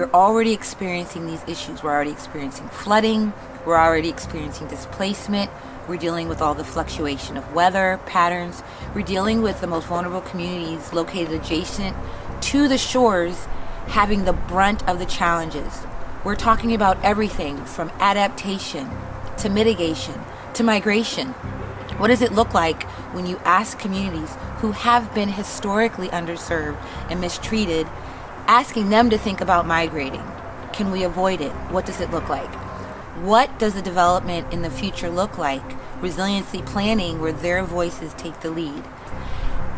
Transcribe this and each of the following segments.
we're already experiencing these issues. We're already experiencing flooding. We're already experiencing displacement. We're dealing with all the fluctuation of weather patterns. We're dealing with the most vulnerable communities located adjacent to the shores having the brunt of the challenges. We're talking about everything from adaptation to mitigation to migration. What does it look like when you ask communities who have been historically underserved and mistreated, asking them to think about migrating? Can we avoid it? What does it look like? What does the development in the future look like? Resiliency planning, where their voices take the lead.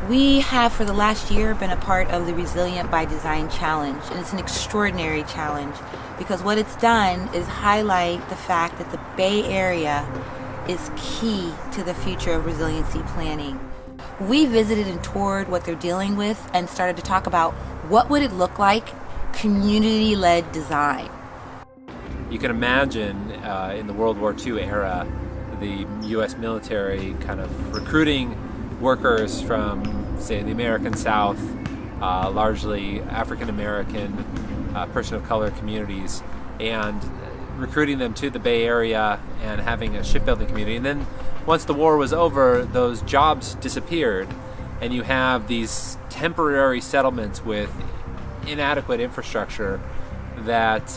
We have for the last year been a part of the Resilient by Design Challenge, and it's an extraordinary challenge because what it's done is highlight the fact that the Bay Area is key to the future of resiliency planning. We visited and toured what they're dealing with and started to talk about what would it look like community-led design. You can imagine in the World War II era, the U.S. military kind of recruiting workers from, say, the American South, largely African-American, person of color communities, and recruiting them to the Bay Area and having a shipbuilding community. And then once the war was over, those jobs disappeared, and you have these temporary settlements with inadequate infrastructure that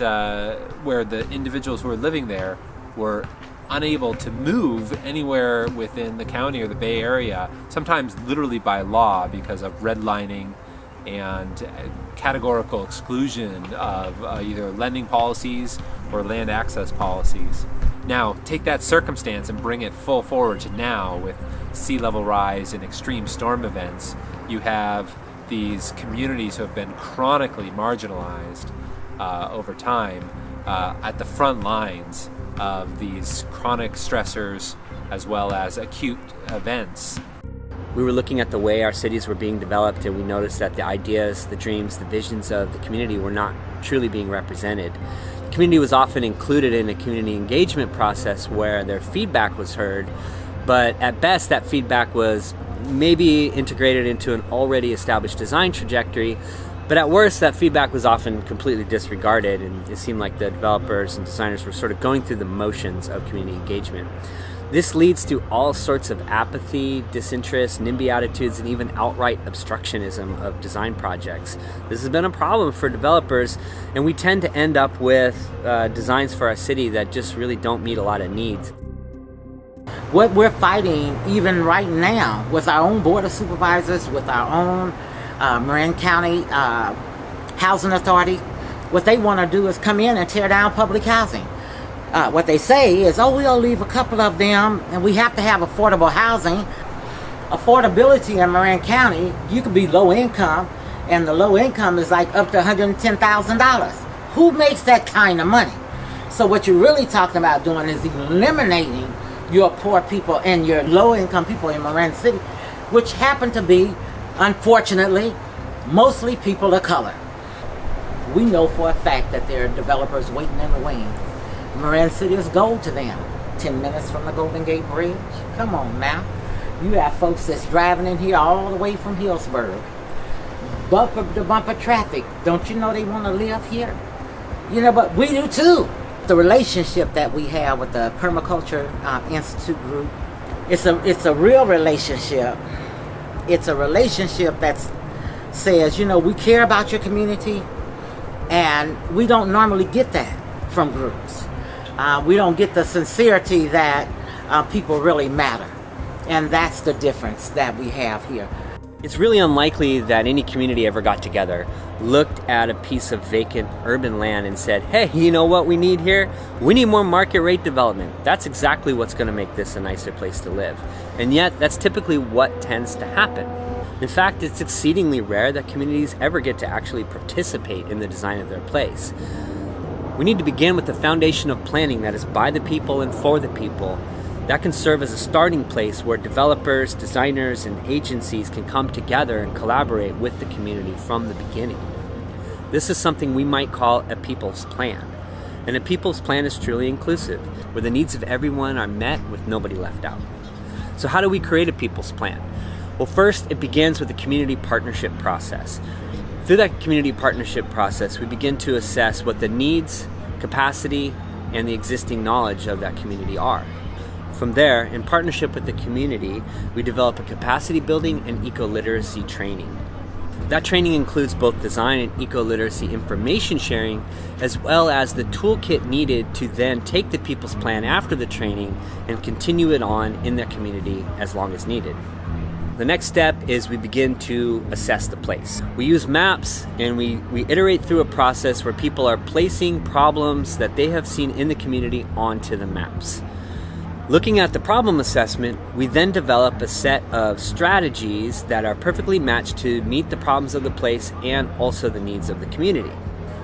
where the individuals who were living there were unable to move anywhere within the county or the Bay Area, sometimes literally by law because of redlining and categorical exclusion of either lending policies or land access policies. Now, take that circumstance and bring it full forward to now with sea level rise and extreme storm events. You have these communities who have been chronically marginalized over time at the front lines of these chronic stressors as well as acute events. We were looking at the way our cities were being developed, and we noticed that the ideas, the dreams, the visions of the community were not truly being represented. The community was often included in a community engagement process where their feedback was heard, but at best that feedback was maybe integrated into an already established design trajectory, but at worst that feedback was often completely disregarded, and it seemed like the developers and designers were sort of going through the motions of community engagement. This leads to all sorts of apathy, disinterest, NIMBY attitudes, and even outright obstructionism of design projects. This has been a problem for developers, and we tend to end up with designs for our city that just really don't meet a lot of needs. What we're fighting even right now with our own Board of Supervisors, with our own Marin County Housing Authority, what they want to do is come in and tear down public housing. What they say is, oh, we'll leave a couple of them, and we have to have affordable housing. Affordability in Marin County, you could be low income, and the low income is like up to $110,000. Who makes that kind of money? So what you're really talking about doing is eliminating your poor people and your low income people in Marin City, which happen to be, unfortunately, mostly people of color. We know for a fact that there are developers waiting in the wings. Marin City is gold to them. 10 minutes from the Golden Gate Bridge. Come on now. You have folks that's driving in here all the way from Hillsburg. Bumper to bumper traffic. Don't you know they want to live here? You know, but we do too. The relationship that we have with the Permaculture Institute group, it's a real relationship. It's a relationship that says, you know, we care about your community, and we don't normally get that from groups. We don't get the sincerity that people really matter. And that's the difference that we have here. It's really unlikely that any community ever got together, looked at a piece of vacant urban land and said, hey, you know what we need here? We need more market rate development. That's exactly what's going to make this a nicer place to live. And yet, that's typically what tends to happen. In fact, it's exceedingly rare that communities ever get to actually participate in the design of their place. We need to begin with the foundation of planning that is by the people and for the people. That can serve as a starting place where developers, designers, and agencies can come together and collaborate with the community from the beginning. This is something we might call a people's plan. And a people's plan is truly inclusive, where the needs of everyone are met with nobody left out. So how do we create a people's plan? Well, first, it begins with the community partnership process. Through that community partnership process, we begin to assess what the needs, capacity, and the existing knowledge of that community are. From there, in partnership with the community, we develop a capacity building and eco-literacy training. That training includes both design and eco-literacy information sharing, as well as the toolkit needed to then take the people's plan after the training and continue it on in their community as long as needed. The next step is we begin to assess the place. We use maps and we iterate through a process where people are placing problems that they have seen in the community onto the maps. Looking at the problem assessment, we then develop a set of strategies that are perfectly matched to meet the problems of the place and also the needs of the community.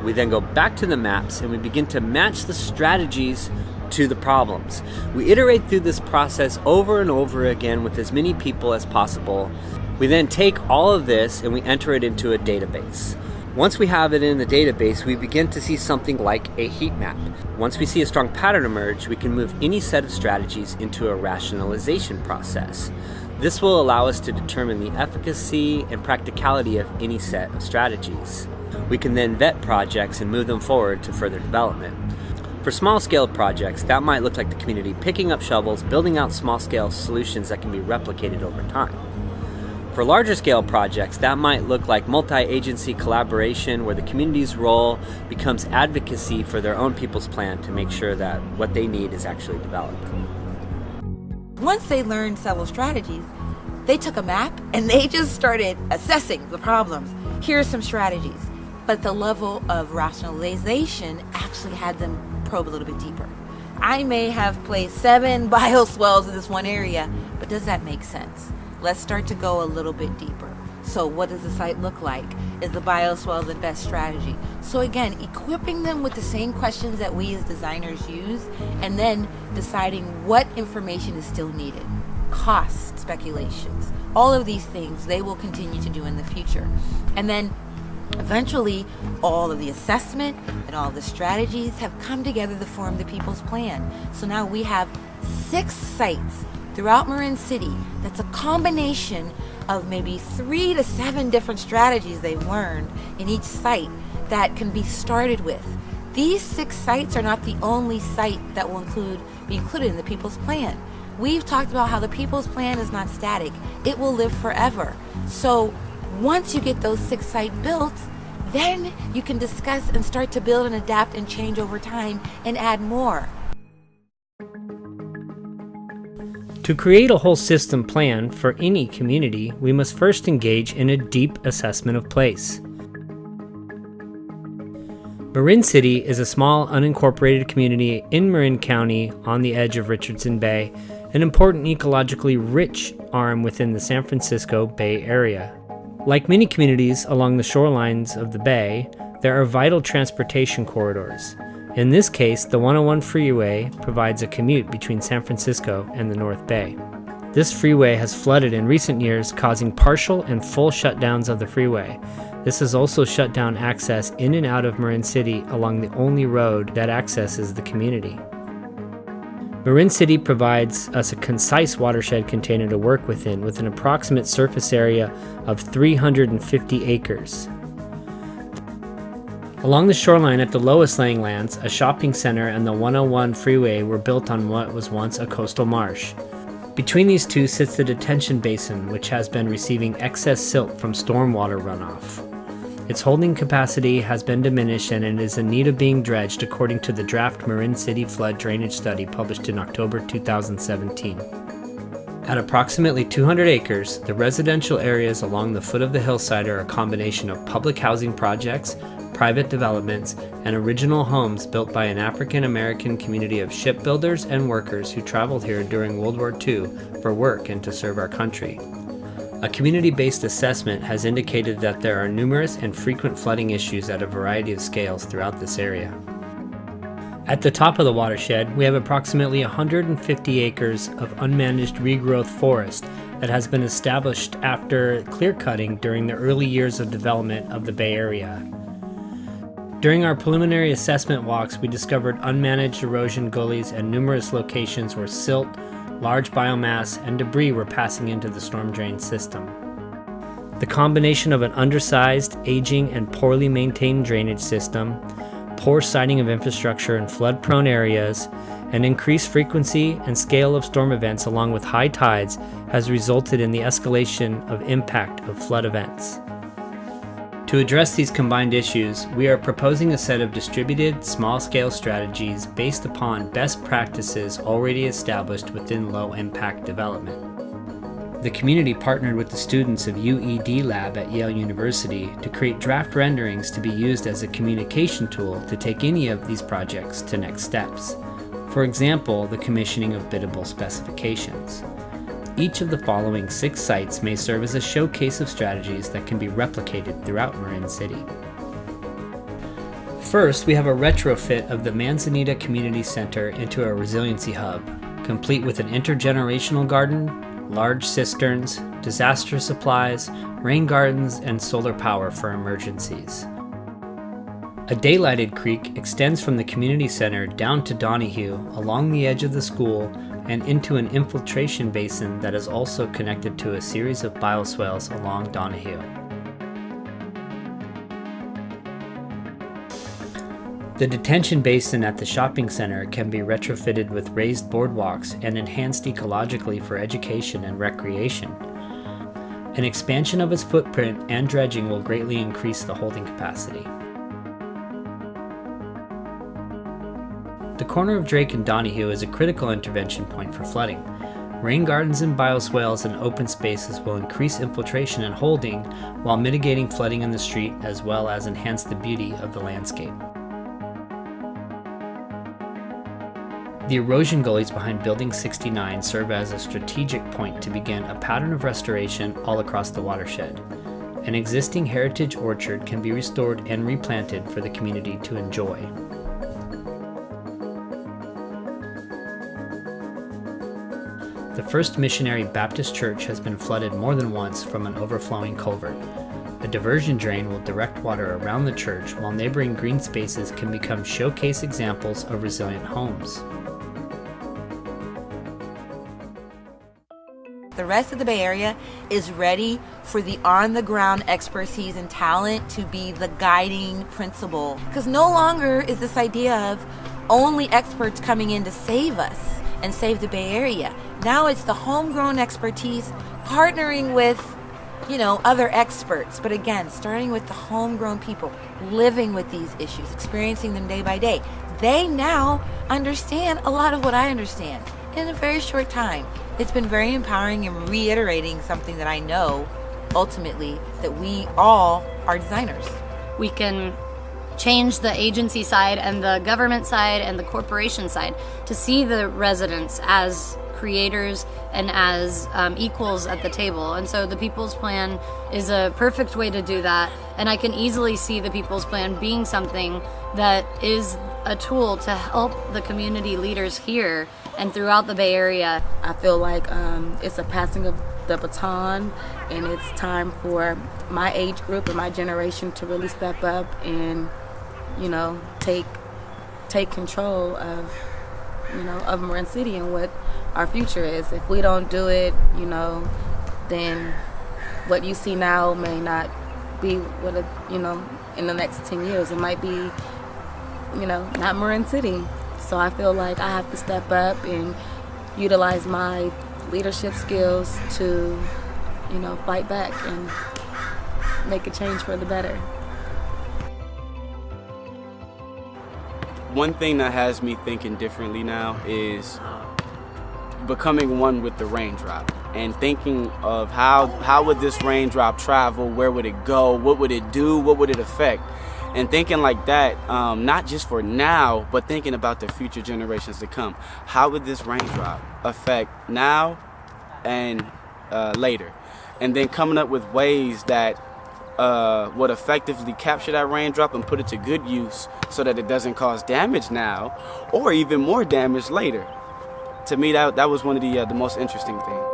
We then go back to the maps and we begin to match the strategies to the problems. We iterate through this process over and over again with as many people as possible. We then take all of this and we enter it into a database. Once we have it in the database, we begin to see something like a heat map. Once we see a strong pattern emerge, we can move any set of strategies into a rationalization process. This will allow us to determine the efficacy and practicality of any set of strategies. We can then vet projects and move them forward to further development. For small-scale projects, that might look like the community picking up shovels, building out small-scale solutions that can be replicated over time. For larger scale projects, that might look like multi-agency collaboration where the community's role becomes advocacy for their own people's plan to make sure that what they need is actually developed. Once they learned several strategies, they took a map and they just started assessing the problems. Here are some strategies. But the level of rationalization actually had them probe a little bit deeper. I may have placed 7 bioswales in this one area, but does that make sense? Let's start to go a little bit deeper. So what does the site look like? Is the bioswale the best strategy? So again, equipping them with the same questions that we as designers use, and then deciding what information is still needed. Cost speculations. All of these things they will continue to do in the future. And then eventually, all of the assessment and all the strategies have come together to form the People's Plan. So now we have 6 sites throughout Marin City that's a combination of maybe 3 to 7 different strategies they've learned in each site that can be started with. These 6 sites are not the only site that will be included in the People's Plan. We've talked about how the People's Plan is not static. It will live forever. So once you get those 6 sites built, then you can discuss and start to build and adapt and change over time and add more. To create a whole system plan for any community, we must first engage in a deep assessment of place. Marin City is a small unincorporated community in Marin County on the edge of Richardson Bay, an important ecologically rich arm within the San Francisco Bay Area. Like many communities along the shorelines of the bay, there are vital transportation corridors. In this case, the 101 freeway provides a commute between San Francisco and the North Bay. This freeway has flooded in recent years, causing partial and full shutdowns of the freeway. This has also shut down access in and out of Marin City along the only road that accesses the community. Marin City provides us a concise watershed container to work within, with an approximate surface area of 350 acres. Along the shoreline at the lowest laying lands, a shopping center and the 101 freeway were built on what was once a coastal marsh. Between these two sits the detention basin, which has been receiving excess silt from stormwater runoff. Its holding capacity has been diminished and it is in need of being dredged according to the draft Marin City Flood Drainage Study published in October 2017. At approximately 200 acres, the residential areas along the foot of the hillside are a combination of public housing projects, private developments, and original homes built by an African American community of shipbuilders and workers who traveled here during World War II for work and to serve our country. A community-based assessment has indicated that there are numerous and frequent flooding issues at a variety of scales throughout this area. At the top of the watershed, we have approximately 150 acres of unmanaged regrowth forest that has been established after clear-cutting during the early years of development of the Bay Area. During our preliminary assessment walks, we discovered unmanaged erosion gullies and numerous locations where silt, large biomass, and debris were passing into the storm drain system. The combination of an undersized, aging, and poorly maintained drainage system, poor siting of infrastructure in flood-prone areas, and increased frequency and scale of storm events along with high tides has resulted in the escalation of impact of flood events. To address these combined issues, we are proposing a set of distributed, small-scale strategies based upon best practices already established within low-impact development. The community partnered with the students of UED Lab at Yale University to create draft renderings to be used as a communication tool to take any of these projects to next steps. For example, the commissioning of biddable specifications. Each of the following 6 sites may serve as a showcase of strategies that can be replicated throughout Marin City. First, we have a retrofit of the Manzanita Community Center into a resiliency hub, complete with an intergenerational garden, large cisterns, disaster supplies, rain gardens, and solar power for emergencies. A daylighted creek extends from the community center down to Donahue along the edge of the school and into an infiltration basin that is also connected to a series of bioswales along Donahue. The detention basin at the shopping center can be retrofitted with raised boardwalks and enhanced ecologically for education and recreation. An expansion of its footprint and dredging will greatly increase the holding capacity. The corner of Drake and Donahue is a critical intervention point for flooding. Rain gardens and bioswales and open spaces will increase infiltration and holding while mitigating flooding in the street as well as enhance the beauty of the landscape. The erosion gullies behind Building 69 serve as a strategic point to begin a pattern of restoration all across the watershed. An existing heritage orchard can be restored and replanted for the community to enjoy. The First Missionary Baptist Church has been flooded more than once from an overflowing culvert. A diversion drain will direct water around the church while neighboring green spaces can become showcase examples of resilient homes. The rest of the Bay Area is ready for the on-the-ground expertise and talent to be the guiding principle. Because no longer is this idea of only experts coming in to save us and save the Bay Area. Now it's the homegrown expertise partnering with, other experts. But again, starting with the homegrown people, living with these issues, experiencing them day by day. They now understand a lot of what I understand in a very short time. It's been very empowering and reiterating something that I know, ultimately, that we all are designers. We can change the agency side and the government side and the corporation side to see the residents as creators and as equals at the table. And so the People's Plan is a perfect way to do that. And I can easily see the People's Plan being something that is a tool to help the community leaders here and throughout the Bay Area. I feel like it's a passing of the baton, and it's time for my age group and my generation to really step up and, take control of, of Marin City and what our future is. If we don't do it, then what you see now may not be what it, in the next 10 years. It might be, not Marin City. So I feel like I have to step up and utilize my leadership skills to, fight back and make a change for the better. One thing that has me thinking differently now is becoming one with the raindrop and thinking of how would this raindrop travel, where would it go, what would it do, what would it affect? And thinking like that, not just for now, but thinking about the future generations to come. How would this raindrop affect now and later? And then coming up with ways that would effectively capture that raindrop and put it to good use so that it doesn't cause damage now or even more damage later. To me, that was one of the most interesting things.